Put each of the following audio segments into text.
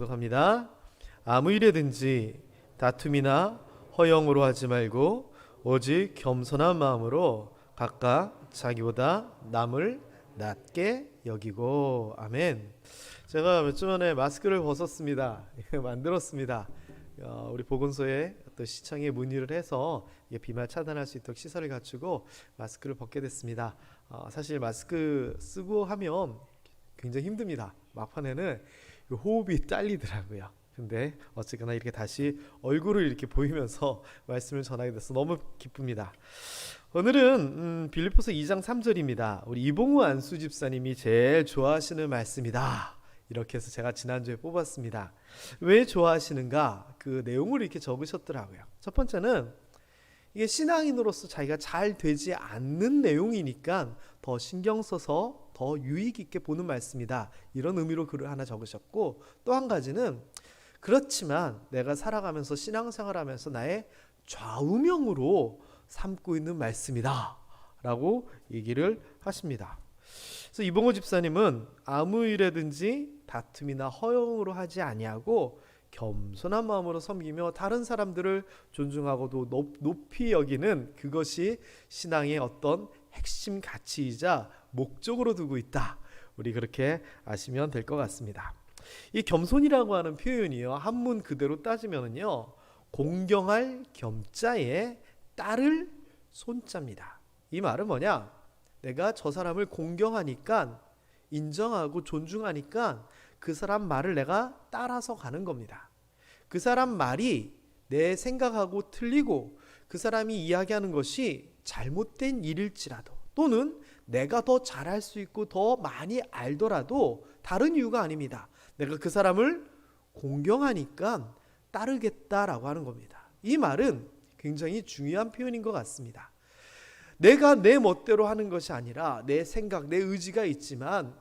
봉독합니다. 아무 일에든지 다툼이나 허영으로 하지 말고 오직 겸손한 마음으로 각각 자기보다 남을 낮게 여기고. 아멘. 제가 몇 주 전에 마스크를 벗었습니다. 만들었습니다. 우리 보건소에 또 시청에 문의를 해서 비말 차단할 수 있도록 시설을 갖추고 마스크를 벗게 됐습니다. 사실 마스크 쓰고 하면 굉장히 힘듭니다. 막판에는 호흡이 딸리더라고요. 근데 어쨌거나 이렇게 다시 얼굴을 이렇게 보이면서 말씀을 전하게 돼서 너무 기쁩니다. 오늘은 빌립보서 2장 3절입니다. 우리 이봉우 안수 집사님이 제일 좋아하시는 말씀이다. 이렇게 해서 제가 지난주에 뽑았습니다. 왜 좋아하시는가? 그 내용을 이렇게 적으셨더라고요. 첫 번째는 이게 신앙인으로서 자기가 잘 되지 않는 내용이니까 더 신경 써서 더 유익 있게 보는 말씀이다. 이런 의미로 글을 하나 적으셨고, 또 한 가지는 그렇지만 내가 살아가면서 신앙생활하면서 나의 좌우명으로 삼고 있는 말씀이다 라고 얘기를 하십니다. 그래서 이봉호 집사님은 아무 일에든지 다툼이나 허영으로 하지 아니하고 겸손한 마음으로 섬기며 다른 사람들을 존중하고도 높이 여기는 그것이 신앙의 어떤 핵심 가치이자 목적으로 두고 있다. 우리 그렇게 아시면 될 것 같습니다. 이 겸손이라고 하는 표현이요, 한문 그대로 따지면은요, 공경할 겸자에 따를 손자입니다. 이 말은 뭐냐? 내가 저 사람을 공경하니까, 인정하고 존중하니까 그 사람 말을 내가 따라서 가는 겁니다. 그 사람 말이 내 생각하고 틀리고 그 사람이 이야기하는 것이 잘못된 일일지라도, 또는 내가 더 잘할 수 있고 더 많이 알더라도 다른 이유가 아닙니다. 내가 그 사람을 공경하니까 따르겠다라고 하는 겁니다. 이 말은 굉장히 중요한 표현인 것 같습니다. 내가 내 멋대로 하는 것이 아니라 내 생각, 내 의지가 있지만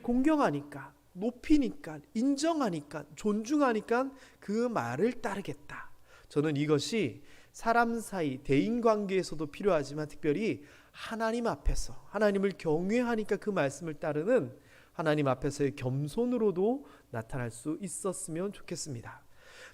공경하니까, 높이니까, 인정하니까, 존중하니까 그 말을 따르겠다. 저는 이것이 사람 사이, 대인관계에서도 필요하지만 특별히 하나님 앞에서, 하나님을 경외하니까 그 말씀을 따르는 하나님 앞에서의 겸손으로도 나타날 수 있었으면 좋겠습니다.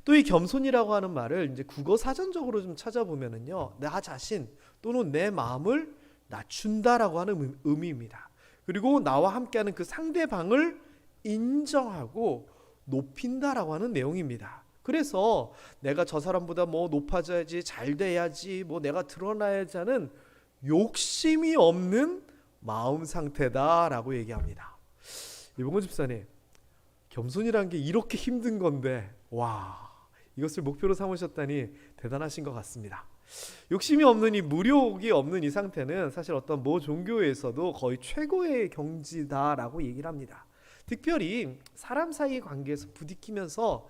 또 이 겸손이라고 하는 말을 이제 국어 사전적으로 좀 찾아보면은요, 나 자신 또는 내 마음을 낮춘다라고 하는 의미입니다. 그리고 나와 함께하는 그 상대방을 인정하고 높인다라고 하는 내용입니다. 그래서 내가 저 사람보다 뭐 높아져야지, 잘 돼야지, 뭐 내가 드러나야지 하는 욕심이 없는 마음 상태다라고 얘기합니다. 이봉호 집사님, 겸손이라는 게 이렇게 힘든 건데, 와, 이것을 목표로 삼으셨다니 대단하신 것 같습니다. 욕심이 없는 이 무력이 없는 이 상태는 사실 어떤 모 종교에서도 거의 최고의 경지다라고 얘기를 합니다. 특별히 사람 사이 관계에서 부딪히면서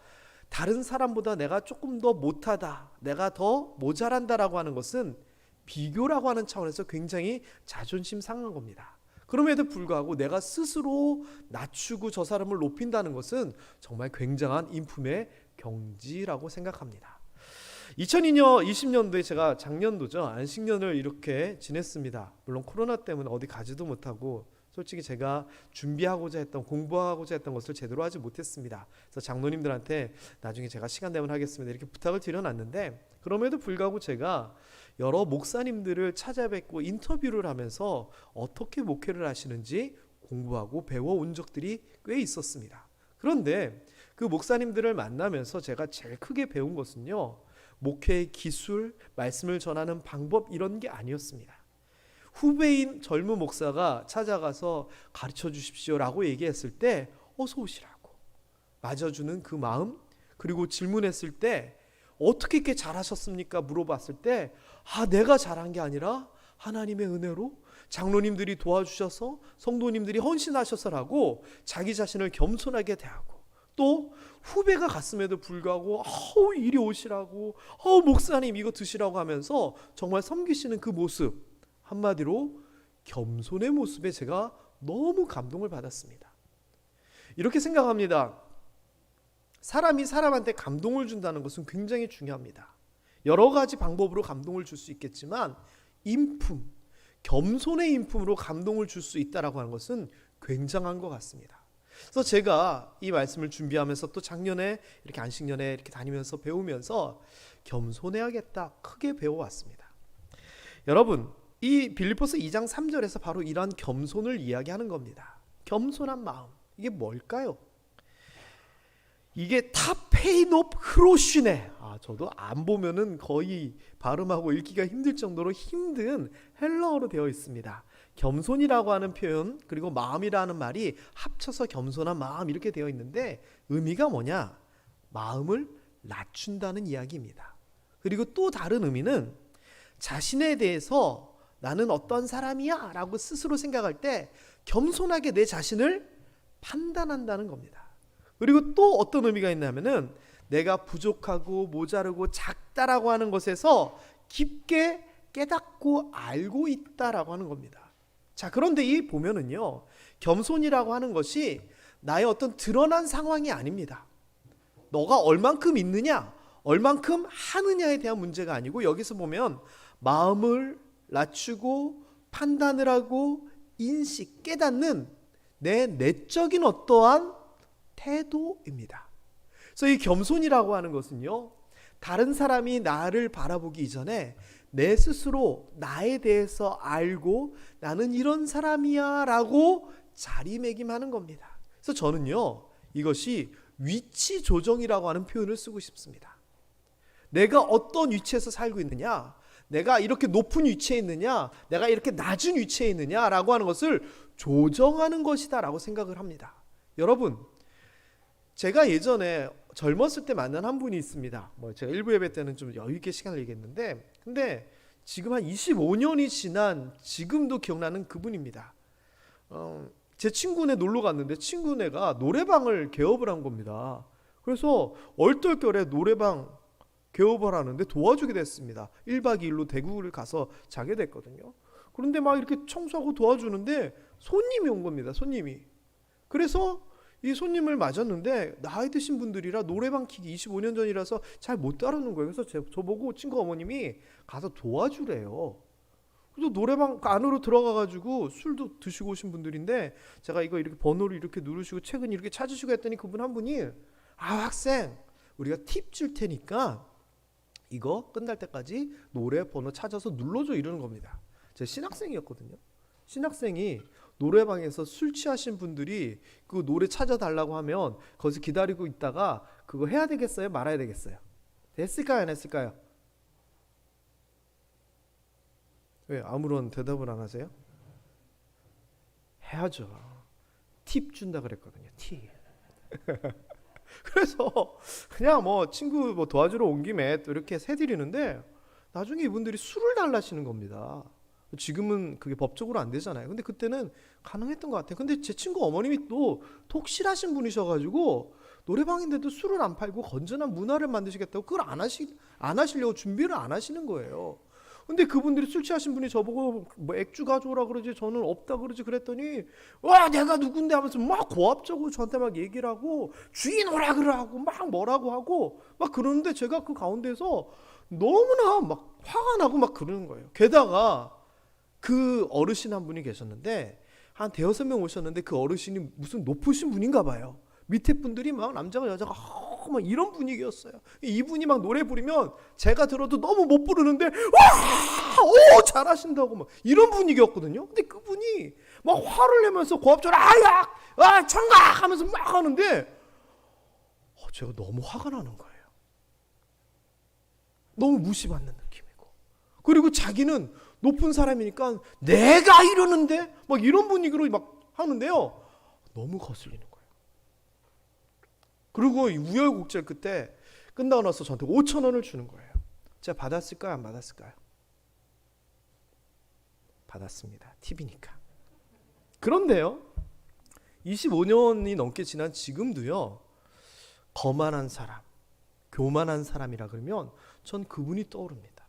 다른 사람보다 내가 조금 더 못하다, 내가 더 모자란다라고 하는 것은 비교라고 하는 차원에서 굉장히 자존심 상한 겁니다. 그럼에도 불구하고 내가 스스로 낮추고 저 사람을 높인다는 것은 정말 굉장한 인품의 경지라고 생각합니다. 2020년도에 제가 작년도죠, 안식년을 이렇게 지냈습니다. 물론 코로나 때문에 어디 가지도 못하고 솔직히 제가 준비하고자 했던, 공부하고자 했던 것을 제대로 하지 못했습니다. 그래서 장로님들한테 나중에 제가 시간 되면 하겠습니다 이렇게 부탁을 드려놨는데, 그럼에도 불구하고 제가 여러 목사님들을 찾아뵙고 인터뷰를 하면서 어떻게 목회를 하시는지 공부하고 배워온 적들이 꽤 있었습니다. 그런데 그 목사님들을 만나면서 제가 제일 크게 배운 것은요, 목회의 기술, 말씀을 전하는 방법, 이런 게 아니었습니다. 후배인 젊은 목사가 찾아가서 가르쳐 주십시오라고 얘기했을 때 어서 오시라고 맞아주는 그 마음, 그리고 질문했을 때 어떻게 이렇게 잘하셨습니까? 물어봤을 때 내가 잘한 게 아니라 하나님의 은혜로 장로님들이 도와주셔서 성도님들이 헌신하셔서라고 자기 자신을 겸손하게 대하고, 또 후배가 갔음에도 불구하고 이리 오시라고, 목사님 이거 드시라고 하면서 정말 섬기시는 그 모습, 한마디로 겸손의 모습에 제가 너무 감동을 받았습니다. 이렇게 생각합니다. 사람이 사람한테 감동을 준다는 것은 굉장히 중요합니다. 여러 가지 방법으로 감동을 줄 수 있겠지만 인품, 겸손의 인품으로 감동을 줄 수 있다라고 하는 것은 굉장한 것 같습니다. 그래서 제가 이 말씀을 준비하면서 또 작년에 이렇게 안식년에 이렇게 다니면서 배우면서 겸손해야겠다 크게 배워왔습니다. 여러분, 이 빌립보서 2장 3절에서 바로 이러한 겸손을 이야기하는 겁니다. 겸손한 마음, 이게 뭘까요? 이게 타페이노 흐로시네. 저도 안 보면은 거의 발음하고 읽기가 힘들 정도로 힘든 헬라어로 되어 있습니다. 겸손이라고 하는 표현 그리고 마음이라는 말이 합쳐서 겸손한 마음 이렇게 되어 있는데 의미가 뭐냐? 마음을 낮춘다는 이야기입니다. 그리고 또 다른 의미는 자신에 대해서 나는 어떤 사람이야 라고 스스로 생각할 때 겸손하게 내 자신을 판단한다는 겁니다. 그리고 또 어떤 의미가 있냐면은 내가 부족하고 모자르고 작다라고 하는 것에서 깊게 깨닫고 알고 있다라고 하는 겁니다. 자, 그런데 이 보면은요, 겸손이라고 하는 것이 나의 어떤 드러난 상황이 아닙니다. 너가 얼만큼 있느냐, 얼만큼 하느냐에 대한 문제가 아니고 여기서 보면 마음을 낮추고 판단을 하고 인식, 깨닫는 내 내적인 어떠한 태도입니다. 그래서 이 겸손이라고 하는 것은요, 다른 사람이 나를 바라보기 이전에 내 스스로 나에 대해서 알고 나는 이런 사람이야 라고 자리매김하는 겁니다. 그래서 저는요, 이것이 위치 조정이라고 하는 표현을 쓰고 싶습니다. 내가 어떤 위치에서 살고 있느냐, 내가 이렇게 높은 위치에 있느냐, 내가 이렇게 낮은 위치에 있느냐라고 하는 것을 조정하는 것이다 라고 생각을 합니다. 여러분, 제가 예전에 젊었을 때 만난 한 분이 있습니다. 제가 일부 예배 때는 좀 여유 있게 시간을 얘기했는데, 근데 지금 한 25년이 지난 지금도 기억나는 그분입니다. 제 친구네 놀러 갔는데 친구네가 노래방을 개업을 한 겁니다. 그래서 얼떨결에 노래방 개업을 하는데 도와주게 됐습니다. 1박 2일로 대구를 가서 자게 됐거든요. 그런데 막 이렇게 청소하고 도와주는데 손님이 온 겁니다. 손님이. 그래서 이 손님을 맞았는데 나이 드신 분들이라 노래방 키기 25년 전이라서 잘 못 따르는 거예요. 그래서 저보고 친구 어머님이 가서 도와주래요. 그래서 노래방 안으로 들어가가지고 술도 드시고 오신 분들인데 제가 이거 이렇게 번호를 이렇게 누르시고 책은 이렇게 찾으시고 했더니 그분 한 분이 학생 우리가 팁 줄 테니까 이거 끝날 때까지 노래 번호 찾아서 눌러줘 이러는 겁니다. 제가 신학생이었거든요. 신학생이 노래방에서 술 취하신 분들이 그 노래 찾아달라고 하면 거기서 기다리고 있다가 그거 해야 되겠어요? 말아야 되겠어요? 됐을까요? 안 했을까요? 왜 아무런 대답을 안 하세요? 해야죠. 팁 준다 그랬거든요. 팁. 그래서 그냥 친구 도와주러 온 김에 또 이렇게 세드리는데 나중에 이분들이 술을 달라시는 겁니다. 지금은 그게 법적으로 안 되잖아요. 근데 그때는 가능했던 것 같아요. 근데 제 친구 어머님이 또 독실하신 분이셔가지고 노래방인데도 술을 안 팔고 건전한 문화를 만드시겠다고 그걸 안 하시려고 준비를 안 하시는 거예요. 근데 그분들이 술 취하신 분이 저보고 액주 가져오라 그러지 저는 없다 그러지 그랬더니 와 내가 누군데 하면서 막 고압적으로 저한테 막 얘기를 하고 주인 오라 그러고 막 뭐라고 하고 막 그러는데 제가 그 가운데서 너무나 막 화가 나고 막 그러는 거예요. 게다가 그 어르신 한 분이 계셨는데 한 대여섯 명 오셨는데 그 어르신이 무슨 높으신 분인가 봐요. 밑에 분들이 막 남자가 여자가 막 이런 분위기였어요. 이분이 막 노래 부르면 제가 들어도 너무 못 부르는데 와! 오 잘하신다고 막 이런 분위기였거든요. 근데 그분이 막 화를 내면서 고압적으로 청각 하면서 막 하는데 제가 너무 화가 나는 거예요. 너무 무시받는 느낌이고 그리고 자기는 높은 사람이니까 내가 이러는데 막 이런 분위기로 막 하는데요. 너무 거슬리는 거예요. 그리고 우여곡절 그때 끝나고 나서 저한테 5,000원을 주는 거예요. 제가 받았을까요? 안 받았을까요? 받았습니다. 팁이니까. 그런데요. 25년이 넘게 지난 지금도요. 거만한 사람, 교만한 사람이라 그러면 전 그분이 떠오릅니다.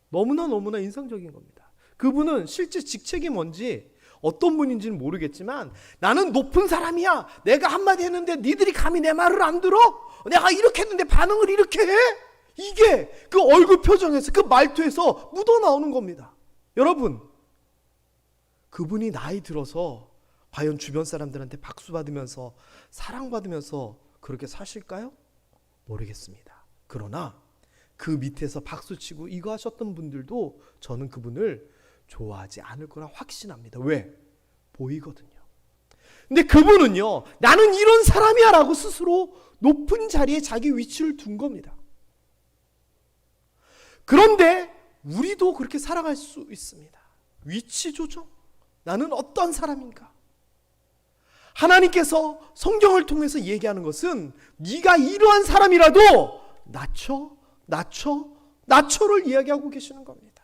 너무나 인상적인 겁니다. 그분은 실제 직책이 뭔지 어떤 분인지는 모르겠지만 나는 높은 사람이야. 내가 한마디 했는데 니들이 감히 내 말을 안 들어? 내가 이렇게 했는데 반응을 이렇게 해? 이게 그 얼굴 표정에서 그 말투에서 묻어나오는 겁니다. 여러분 그분이 나이 들어서 과연 주변 사람들한테 박수 받으면서 사랑받으면서 그렇게 사실까요? 모르겠습니다. 그러나 그 밑에서 박수치고 이거 하셨던 분들도 저는 그분을 좋아하지 않을 거라 확신합니다. 왜? 보이거든요. 근데 그분은요, 나는 이런 사람이야 라고 스스로 높은 자리에 자기 위치를 둔 겁니다. 그런데 우리도 그렇게 살아갈 수 있습니다. 위치 조정. 나는 어떤 사람인가? 하나님께서 성경을 통해서 얘기하는 것은 네가 이러한 사람이라도 낮춰를 이야기하고 계시는 겁니다.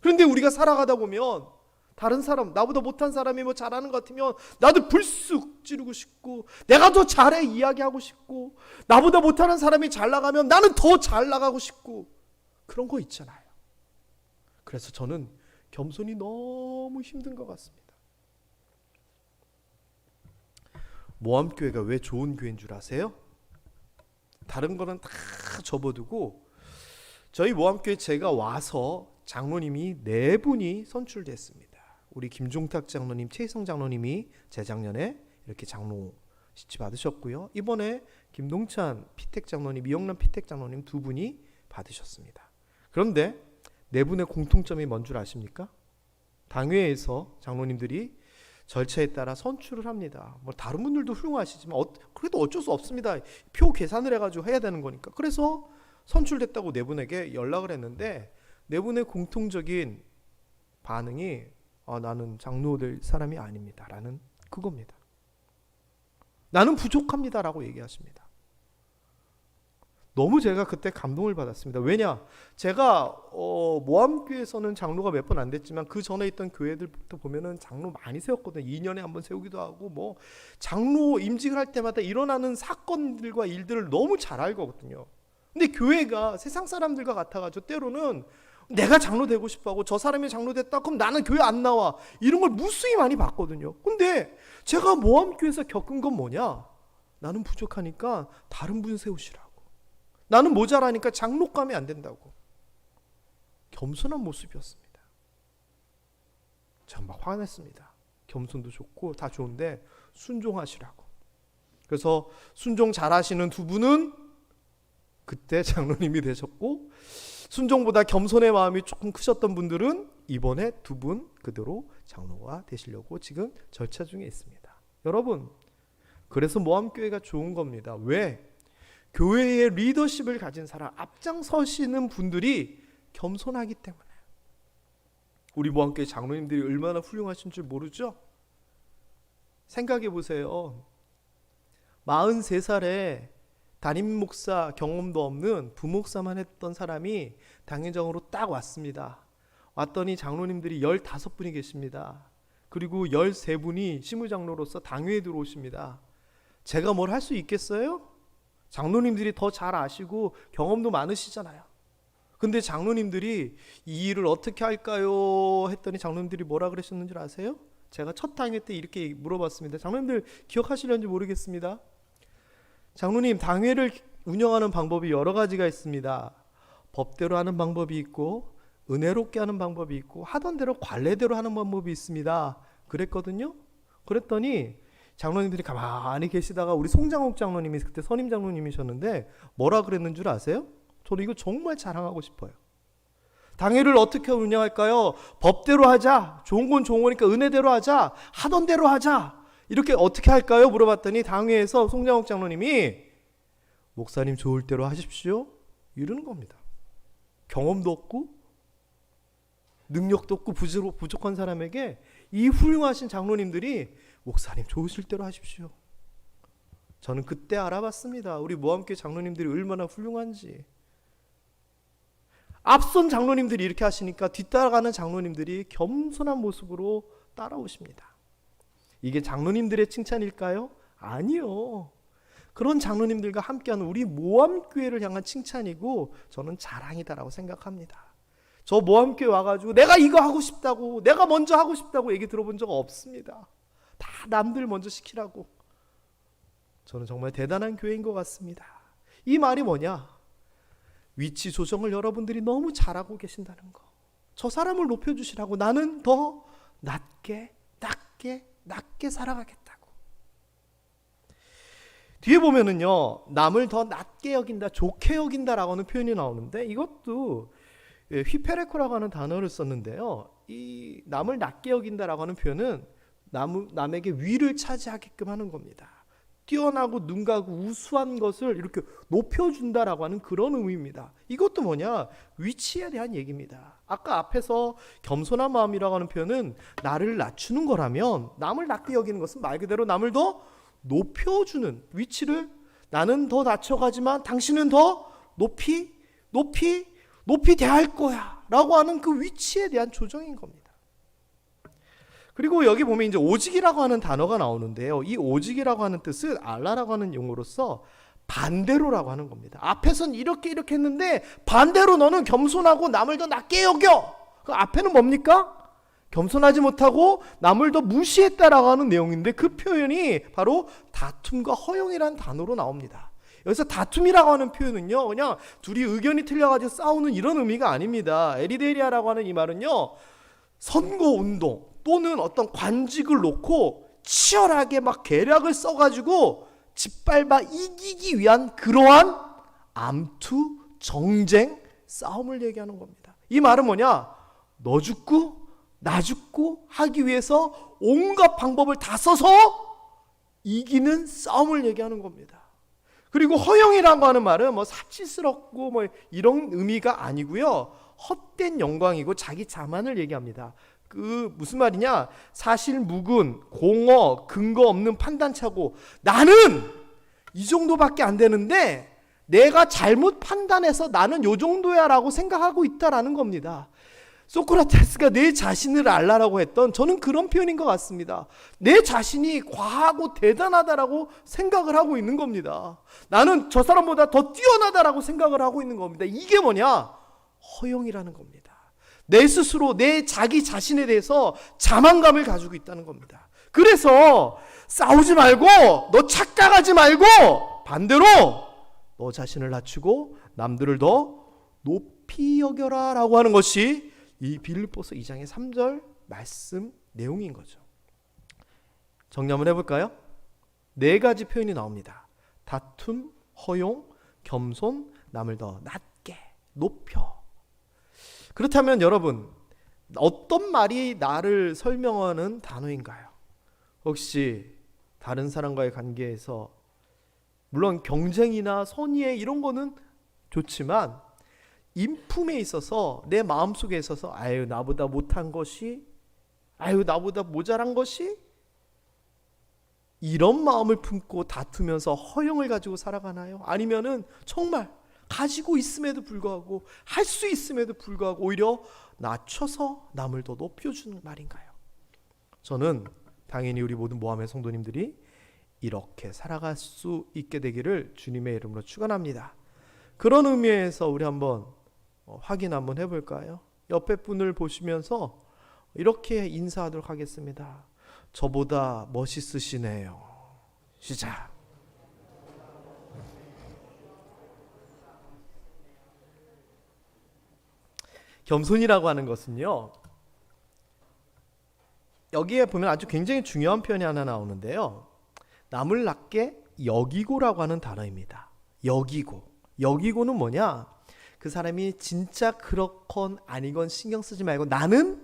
그런데 우리가 살아가다 보면 다른 사람, 나보다 못한 사람이 뭐 잘하는 것 같으면 나도 불쑥 찌르고 싶고 내가 더 잘해 이야기하고 싶고 나보다 못하는 사람이 잘 나가면 나는 더 잘 나가고 싶고 그런 거 있잖아요. 그래서 저는 겸손이 너무 힘든 것 같습니다. 모함교회가 왜 좋은 교회인 줄 아세요? 다른 거는 다 접어두고 저희 모함교회 제가 와서 장로님이 4분이 선출됐습니다. 우리 김종탁 장로님, 최희성 장로님이 재작년에 이렇게 장로 시치 받으셨고요. 이번에 김동찬 피택 장로님, 이영란 피택 장로님 2분이 받으셨습니다. 그런데 4분의 공통점이 뭔 줄 아십니까? 당회에서 장로님들이 절차에 따라 선출을 합니다. 뭐 다른 분들도 훌륭하시지만 그래도 어쩔 수 없습니다. 표 계산을 해가지고 해야 되는 거니까. 그래서 선출됐다고 4분에게 연락을 했는데 4분의 공통적인 반응이 나는 장로 될 사람이 아닙니다 라는 그겁니다. 나는 부족합니다 라고 얘기하십니다. 너무 제가 그때 감동을 받았습니다. 왜냐? 제가 모함교회에서는 장로가 몇 번 안 됐지만 그 전에 있던 교회들부터 보면은 장로 많이 세웠거든요. 2년에 한 번 세우기도 하고 뭐 장로 임직을 할 때마다 일어나는 사건들과 일들을 너무 잘 알거든요. 근데 교회가 세상 사람들과 같아가지고 때로는 내가 장로 되고 싶어하고 저 사람이 장로 됐다 그럼 나는 교회 안 나와 이런 걸 무수히 많이 봤거든요. 근데 제가 모함교회에서 겪은 건 뭐냐? 나는 부족하니까 다른 분 세우시라고. 나는 모자라니까 장로감이 안 된다고. 겸손한 모습이었습니다. 제가 막 화냈습니다. 겸손도 좋고 다 좋은데 순종하시라고. 그래서 순종 잘하시는 2분은 그때 장로님이 되셨고 순종보다 겸손의 마음이 조금 크셨던 분들은 이번에 2분 그대로 장로가 되시려고 지금 절차 중에 있습니다. 여러분, 그래서 모함교회가 좋은 겁니다. 왜? 교회의 리더십을 가진 사람, 앞장서시는 분들이 겸손하기 때문에. 우리 모함교회 장로님들이 얼마나 훌륭하신 줄 모르죠? 생각해 보세요. 43살에 담임 목사 경험도 없는 부목사만 했던 사람이 당회장으로 딱 왔습니다. 왔더니 장로님들이 15분이 계십니다. 그리고 13분이 시무장로로서 당회에 들어오십니다. 제가 뭘 할 수 있겠어요? 장로님들이 더 잘 아시고 경험도 많으시잖아요. 근데 장로님들이 이 일을 어떻게 할까요? 했더니 장로님들이 뭐라 그러셨는지 아세요? 제가 첫 당회 때 이렇게 물어봤습니다. 장로님들 기억하시려는지 모르겠습니다. 장로님, 당회를 운영하는 방법이 여러 가지가 있습니다. 법대로 하는 방법이 있고 은혜롭게 하는 방법이 있고 하던 대로 관례대로 하는 방법이 있습니다. 그랬거든요. 그랬더니 장로님들이 가만히 계시다가 우리 송장옥 장로님이 그때 선임 장로님이셨는데 뭐라 그랬는 줄 아세요? 저는 이거 정말 자랑하고 싶어요. 당회를 어떻게 운영할까요? 법대로 하자. 좋은 건 좋은 거니까 은혜대로 하자. 하던 대로 하자. 이렇게 어떻게 할까요? 물어봤더니 당회에서 송장옥 장로님이 목사님 좋을 대로 하십시오. 이러는 겁니다. 경험도 없고 능력도 없고 부족한 사람에게 이 훌륭하신 장로님들이 목사님 좋으실 대로 하십시오. 저는 그때 알아봤습니다. 우리 모함교회 장로님들이 얼마나 훌륭한지. 앞선 장로님들이 이렇게 하시니까 뒤따라가는 장로님들이 겸손한 모습으로 따라오십니다. 이게 장로님들의 칭찬일까요? 아니요. 그런 장로님들과 함께하는 우리 모함교회를 향한 칭찬이고 저는 자랑이다라고 생각합니다. 저 모함교회 와가지고 내가 이거 하고 싶다고 내가 먼저 하고 싶다고 얘기 들어본 적 없습니다. 다 남들 먼저 시키라고. 저는 정말 대단한 교회인 것 같습니다. 이 말이 뭐냐? 위치 조정을 여러분들이 너무 잘하고 계신다는 거. 저 사람을 높여주시라고 나는 더 낮게 낮게 살아가겠다고. 뒤에 보면은요, 남을 더 낮게 여긴다, 좋게 여긴다라고 하는 표현이 나오는데, 이것도 휘페레코라고 하는 단어를 썼는데요, 이 남을 낮게 여긴다라고 하는 표현은 남에게 위를 차지하게끔 하는 겁니다. 뛰어나고 눈 가고 우수한 것을 이렇게 높여준다라고 하는 그런 의미입니다. 이것도 뭐냐? 위치에 대한 얘기입니다. 아까 앞에서 겸손한 마음이라고 하는 표현은 나를 낮추는 거라면, 남을 낮게 여기는 것은 말 그대로 남을 더 높여주는 위치를, 나는 더 낮춰가지만 당신은 더 높이 대할 거야 라고 하는 그 위치에 대한 조정인 겁니다. 그리고 여기 보면 이제 오직이라고 하는 단어가 나오는데요, 이 오직이라고 하는 뜻은 알라라고 하는 용어로서 반대로라고 하는 겁니다. 앞에선 이렇게 했는데 반대로 너는 겸손하고 남을 더 낮게 여겨. 그 앞에는 뭡니까? 겸손하지 못하고 남을 더 무시했다라고 하는 내용인데, 그 표현이 바로 다툼과 허용이라는 단어로 나옵니다. 여기서 다툼이라고 하는 표현은요, 그냥 둘이 의견이 틀려가지고 싸우는 이런 의미가 아닙니다. 에리데리아라고 하는 이 말은요, 선거운동 또는 어떤 관직을 놓고 치열하게 막 계략을 써가지고 짓밟아 이기기 위한 그러한 암투, 정쟁, 싸움을 얘기하는 겁니다. 이 말은 뭐냐? 너 죽고 나 죽고 하기 위해서 온갖 방법을 다 써서 이기는 싸움을 얘기하는 겁니다. 그리고 허영이라고 하는 말은 뭐 사치스럽고 뭐 이런 의미가 아니고요, 헛된 영광이고 자기 자만을 얘기합니다. 그 무슨 말이냐? 사실 무근, 공어, 근거 없는 판단차고, 나는 이 정도밖에 안 되는데 내가 잘못 판단해서 나는 요 정도야 라고 생각하고 있다라는 겁니다. 소크라테스가 내 자신을 알라라고 했던, 저는 그런 표현인 것 같습니다. 내 자신이 과하고 대단하다라고 생각을 하고 있는 겁니다. 나는 저 사람보다 더 뛰어나다라고 생각을 하고 있는 겁니다. 이게 뭐냐? 허영이라는 겁니다. 내 스스로, 내 자기 자신에 대해서 자만감을 가지고 있다는 겁니다. 그래서 싸우지 말고, 너 착각하지 말고, 반대로 너 자신을 낮추고 남들을 더 높이 여겨라 라고 하는 것이 이 빌립보서 2장의 3절 말씀 내용인 거죠. 정리 한번 해볼까요? 4가지 표현이 나옵니다. 다툼, 허용, 겸손, 남을 더 낮게, 높여. 그렇다면 여러분, 어떤 말이 나를 설명하는 단어인가요? 혹시 다른 사람과의 관계에서, 물론 경쟁이나 선의의 이런 거는 좋지만, 인품에 있어서, 내 마음속에 있어서 아유 나보다 못한 것이, 아유 나보다 모자란 것이, 이런 마음을 품고 다투면서 허영을 가지고 살아가나요? 아니면은 정말 가지고 있음에도 불구하고, 할 수 있음에도 불구하고 오히려 낮춰서 남을 더 높여주는 말인가요? 저는 당연히 우리 모든 모함의 성도님들이 이렇게 살아갈 수 있게 되기를 주님의 이름으로 축원합니다. 그런 의미에서 우리 한번 확인 한번 해볼까요? 옆에 분을 보시면서 이렇게 인사하도록 하겠습니다. 저보다 멋있으시네요. 시작. 겸손이라고 하는 것은요, 여기에 보면 아주 굉장히 중요한 표현이 하나 나오는데요, 남을 낮게 여기고라고 하는 단어입니다. 여기고는 뭐냐? 그 사람이 진짜 그렇건 아니건 신경 쓰지 말고 나는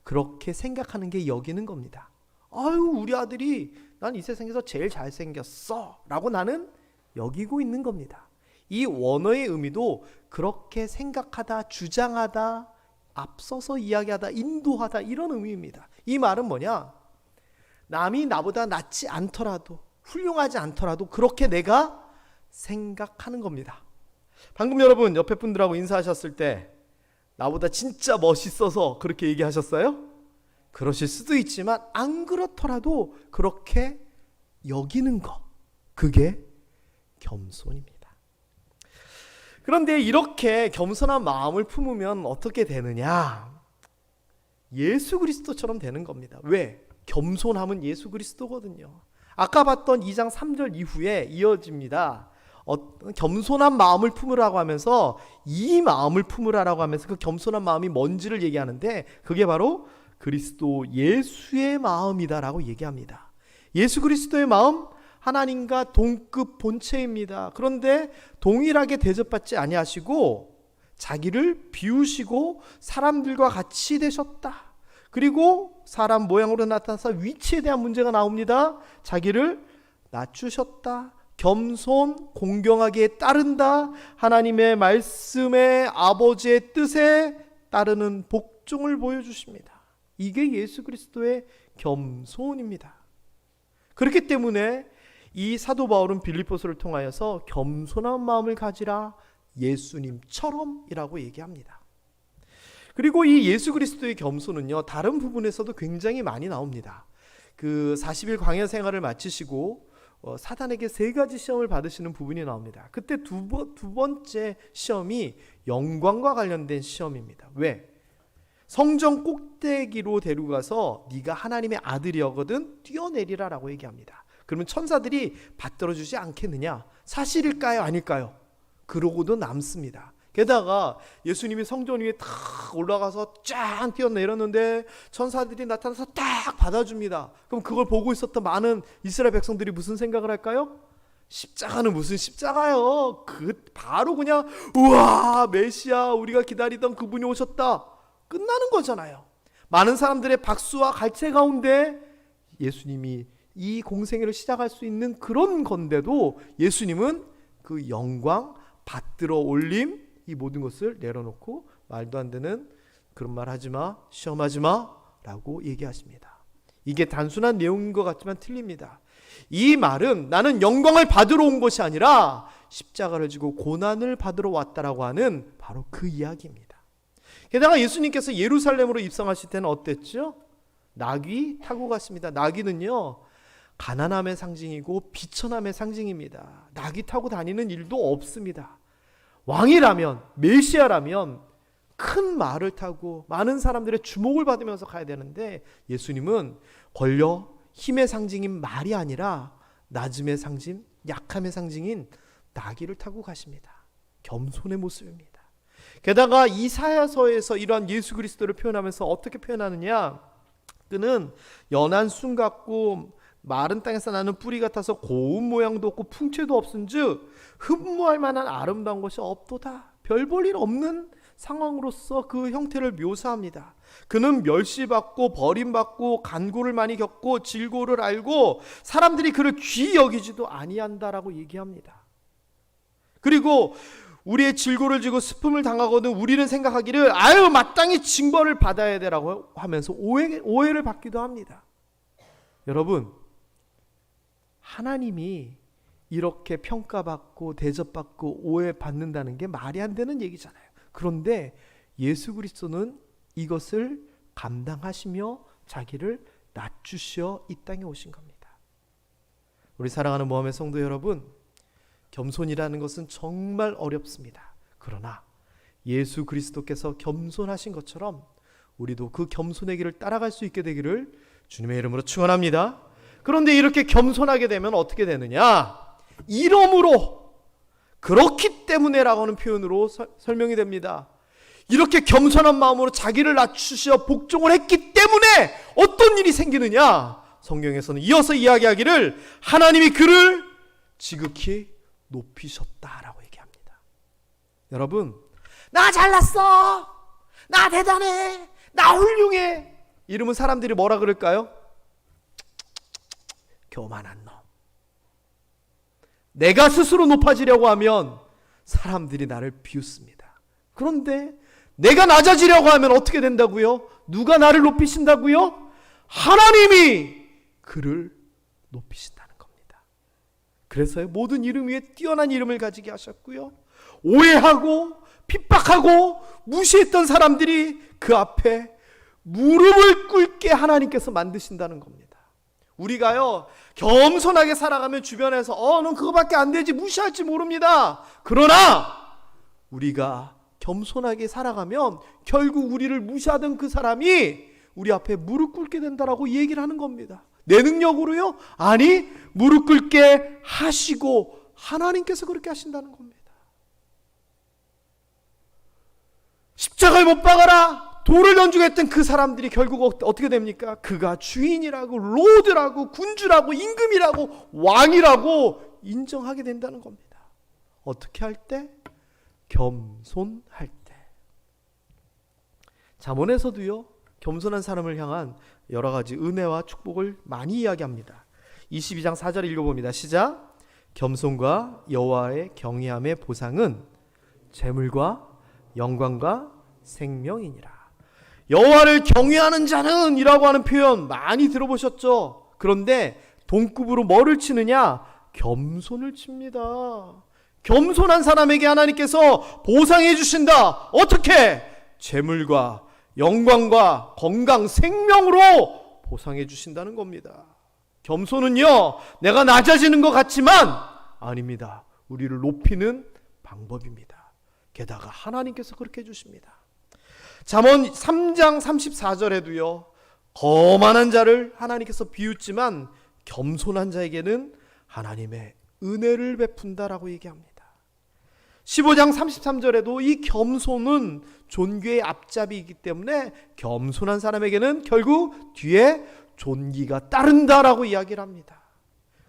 그렇게 생각하는 게 여기는 겁니다. 아유 우리 아들이 난 이 세상에서 제일 잘생겼어 라고 나는 여기고 있는 겁니다. 이 원어의 의미도 그렇게 생각하다, 주장하다, 앞서서 이야기하다, 인도하다, 이런 의미입니다. 이 말은 뭐냐? 남이 나보다 낫지 않더라도, 훌륭하지 않더라도 그렇게 내가 생각하는 겁니다. 방금 여러분 옆에 분들하고 인사하셨을 때 나보다 진짜 멋있어서 그렇게 얘기하셨어요? 그러실 수도 있지만 안 그렇더라도 그렇게 여기는 것, 그게 겸손입니다. 그런데 이렇게 겸손한 마음을 품으면 어떻게 되느냐? 예수 그리스도처럼 되는 겁니다. 왜? 겸손함은 예수 그리스도거든요. 아까 봤던 2장 3절 이후에 이어집니다. 겸손한 마음을 품으라고 하면서 이 마음을 품으라라고 하면서 그 겸손한 마음이 뭔지를 얘기하는데, 그게 바로 그리스도 예수의 마음이다라고 얘기합니다. 예수 그리스도의 마음, 하나님과 동급 본체입니다. 그런데 동일하게 대접받지 아니하시고 자기를 비우시고 사람들과 같이 되셨다. 그리고 사람 모양으로 나타나서 위치에 대한 문제가 나옵니다. 자기를 낮추셨다. 겸손, 공경하게 따른다. 하나님의 말씀에 아버지의 뜻에 따르는 복종을 보여주십니다. 이게 예수 그리스도의 겸손입니다. 그렇기 때문에 이 사도 바울은 빌립보서를 통하여서 겸손한 마음을 가지라 예수님처럼이라고 얘기합니다. 그리고 이 예수 그리스도의 겸손은요, 다른 부분에서도 굉장히 많이 나옵니다. 그 40일 광야 생활을 마치시고 사단에게 3가지 시험을 받으시는 부분이 나옵니다. 그때 두 번째 시험이 영광과 관련된 시험입니다. 왜? 성전 꼭대기로 데리고 가서 네가 하나님의 아들이거든 뛰어내리라 라고 얘기합니다. 그러면 천사들이 받들어 주지 않겠느냐? 사실일까요? 아닐까요? 그러고도 남습니다. 게다가 예수님이 성전 위에 탁 올라가서 쫙 뛰어내렸는데 천사들이 나타나서 딱 받아줍니다. 그럼 그걸 보고 있었던 많은 이스라엘 백성들이 무슨 생각을 할까요? 십자가는 무슨 십자가요? 바로 그냥 우와, 메시아, 우리가 기다리던 그분이 오셨다, 끝나는 거잖아요. 많은 사람들의 박수와 갈채 가운데 예수님이 이 공생애를 시작할 수 있는 그런 건데도 예수님은 그 영광, 받들어 올림, 이 모든 것을 내려놓고 말도 안 되는 그런 말 하지마, 시험하지마 라고 얘기하십니다. 이게 단순한 내용인 것 같지만 틀립니다. 이 말은 나는 영광을 받으러 온 것이 아니라 십자가를 지고 고난을 받으러 왔다라고 하는 바로 그 이야기입니다. 게다가 예수님께서 예루살렘으로 입성하실 때는 어땠죠? 나귀 타고 갔습니다. 나귀는요, 가난함의 상징이고 비천함의 상징입니다. 나귀 타고 다니는 일도 없습니다. 왕이라면, 메시아라면 큰 말을 타고 많은 사람들의 주목을 받으면서 가야 되는데 예수님은 권력, 힘의 상징인 말이 아니라 낮음의 상징, 약함의 상징인 나귀를 타고 가십니다. 겸손의 모습입니다. 게다가 이사야서에서 이러한 예수 그리스도를 표현하면서 어떻게 표현하느냐? 그는 연한 순 같고 마른 땅에서 나는 뿌리 같아서 고운 모양도 없고 풍채도 없은즉 흠모할 만한 아름다운 것이 없도다. 별 볼 일 없는 상황으로서 그 형태를 묘사합니다. 그는 멸시받고 버림받고 간고를 많이 겪고 질고를 알고 사람들이 그를 귀히 여기지도 아니한다라고 얘기합니다. 그리고 우리의 질고를 지고 슬픔을 당하거든 우리는 생각하기를 아유 마땅히 징벌을 받아야 되라고 하면서 오해를 받기도 합니다. 여러분, 하나님이 이렇게 평가받고 대접받고 오해받는다는 게 말이 안 되는 얘기잖아요. 그런데 예수 그리스도는 이것을 감당하시며 자기를 낮추셔 이 땅에 오신 겁니다. 우리 사랑하는 모함의 성도 여러분, 겸손이라는 것은 정말 어렵습니다. 그러나 예수 그리스도께서 겸손하신 것처럼 우리도 그 겸손의 길을 따라갈 수 있게 되기를 주님의 이름으로 축원합니다. 그런데 이렇게 겸손하게 되면 어떻게 되느냐? 이러므로, 그렇기 때문에라고 하는 표현으로 설명이 됩니다. 이렇게 겸손한 마음으로 자기를 낮추시어 복종을 했기 때문에 어떤 일이 생기느냐? 성경에서는 이어서 이야기하기를 하나님이 그를 지극히 높이셨다라고 얘기합니다. 여러분, 나 잘났어, 나 대단해, 나 훌륭해 이러면 사람들이 뭐라 그럴까요? 교만한 놈. 내가 스스로 높아지려고 하면 사람들이 나를 비웃습니다. 그런데 내가 낮아지려고 하면 어떻게 된다고요? 누가 나를 높이신다고요? 하나님이 그를 높이신다는 겁니다. 그래서 모든 이름 위에 뛰어난 이름을 가지게 하셨고요, 오해하고 핍박하고 무시했던 사람들이 그 앞에 무릎을 꿇게 하나님께서 만드신다는 겁니다. 우리가요, 겸손하게 살아가면 주변에서 넌 그거밖에 안 되지 무시할지 모릅니다. 그러나 우리가 겸손하게 살아가면 결국 우리를 무시하던 그 사람이 우리 앞에 무릎 꿇게 된다라고 얘기를 하는 겁니다. 내 능력으로요? 아니, 무릎 꿇게 하시고 하나님께서 그렇게 하신다는 겁니다. 십자가에 못 박아라, 돌을 던지고 했던 그 사람들이 결국 어떻게 됩니까? 그가 주인이라고, 로드라고, 군주라고, 임금이라고, 왕이라고 인정하게 된다는 겁니다. 어떻게 할 때? 겸손할 때. 잠언에서도요, 겸손한 사람을 향한 여러 가지 은혜와 축복을 많이 이야기합니다. 22장 4절 읽어봅니다. 시작. 겸손과 여호와의 경외함의 보상은 재물과 영광과 생명이니라. 여호와를 경외하는 자는 이라고 하는 표현 많이 들어보셨죠? 그런데 동급으로 뭐를 치느냐? 겸손을 칩니다. 겸손한 사람에게 하나님께서 보상해 주신다. 어떻게? 재물과 영광과 건강, 생명으로 보상해 주신다는 겁니다. 겸손은요, 내가 낮아지는 것 같지만 아닙니다. 우리를 높이는 방법입니다. 게다가 하나님께서 그렇게 해주십니다. 잠언 3장 34절에도요, 거만한 자를 하나님께서 비웃지만 겸손한 자에게는 하나님의 은혜를 베푼다라고 얘기합니다. 15장 33절에도 이 겸손은 존귀의 앞잡이이기 때문에 겸손한 사람에게는 결국 뒤에 존귀가 따른다라고 이야기를 합니다.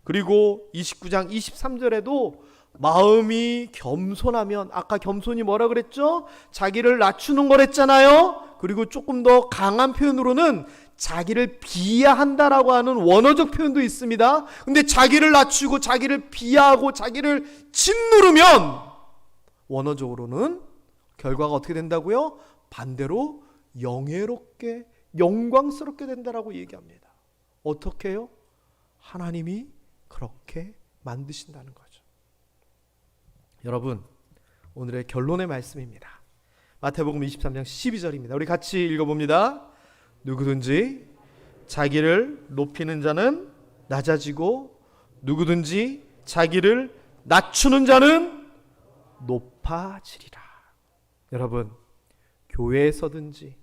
그리고 29장 23절에도 마음이 겸손하면, 아까 겸손이 뭐라 그랬죠? 자기를 낮추는 거랬잖아요. 그리고 조금 더 강한 표현으로는 자기를 비하한다라고 하는 원어적 표현도 있습니다. 근데 자기를 낮추고 자기를 비하하고 자기를 짓누르면 원어적으로는 결과가 어떻게 된다고요? 반대로 영예롭게 영광스럽게 된다라고 얘기합니다. 어떻게 해요? 하나님이 그렇게 만드신다는 거죠. 여러분, 오늘의 결론의 말씀입니다. 마태복음 23장 12절입니다. 우리 같이 읽어봅니다. 누구든지 자기를 높이는 자는 낮아지고 누구든지 자기를 낮추는 자는 높아지리라. 여러분, 교회에서든지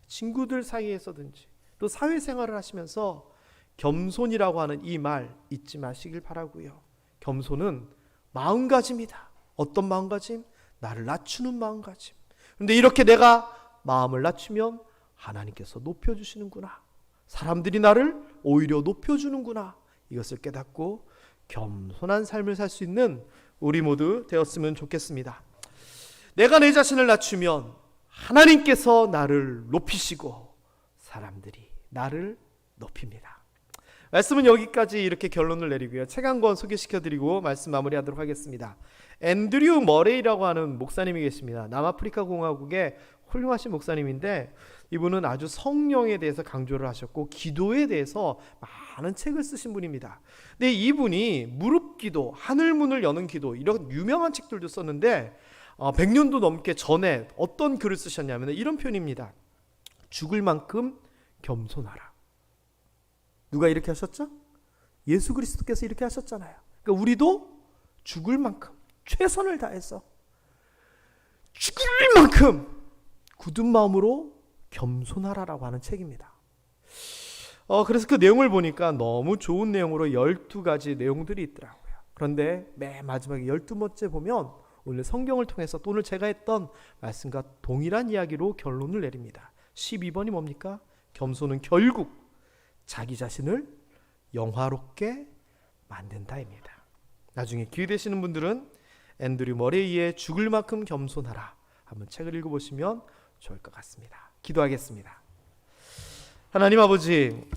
친구들 사이에서든지 또 사회생활을 하시면서 겸손이라고 하는 이 말 잊지 마시길 바라고요. 겸손은 마음가짐이다. 어떤 마음가짐? 나를 낮추는 마음가짐. 그런데 이렇게 내가 마음을 낮추면 하나님께서 높여주시는구나. 사람들이 나를 오히려 높여주는구나. 이것을 깨닫고 겸손한 삶을 살 수 있는 우리 모두 되었으면 좋겠습니다. 내가 내 자신을 낮추면 하나님께서 나를 높이시고 사람들이 나를 높입니다. 말씀은 여기까지 이렇게 결론을 내리고요. 책 한 권 소개시켜드리고 말씀 마무리하도록 하겠습니다. 앤드류 머레이라고 하는 목사님이 계십니다. 남아프리카 공화국의 훌륭하신 목사님인데 이분은 아주 성령에 대해서 강조를 하셨고 기도에 대해서 많은 책을 쓰신 분입니다. 근데 이분이 무릎 기도, 하늘문을 여는 기도 이런 유명한 책들도 썼는데 100년도 넘게 전에 어떤 글을 쓰셨냐면 이런 표현입니다. 죽을 만큼 겸손하라. 누가 이렇게 하셨죠? 예수 그리스도께서 이렇게 하셨잖아요. 그러니까 우리도 죽을 만큼 최선을 다해서 죽을 만큼 굳은 마음으로 겸손하라라고 하는 책입니다. 그래서 그 내용을 보니까 너무 좋은 내용으로 12가지 내용들이 있더라고요. 그런데 맨 마지막에 12번째 보면 오늘 성경을 통해서 또 오늘 제가 했던 말씀과 동일한 이야기로 결론을 내립니다. 12번이 뭡니까? 겸손은 결국 자기 자신을 영화롭게 만든다입니다. 나중에 기회 되시는 분들은 앤드류 머레이의 죽을 만큼 겸손하라 한번 책을 읽어보시면 좋을 것 같습니다. 기도하겠습니다. 하나님 아버지,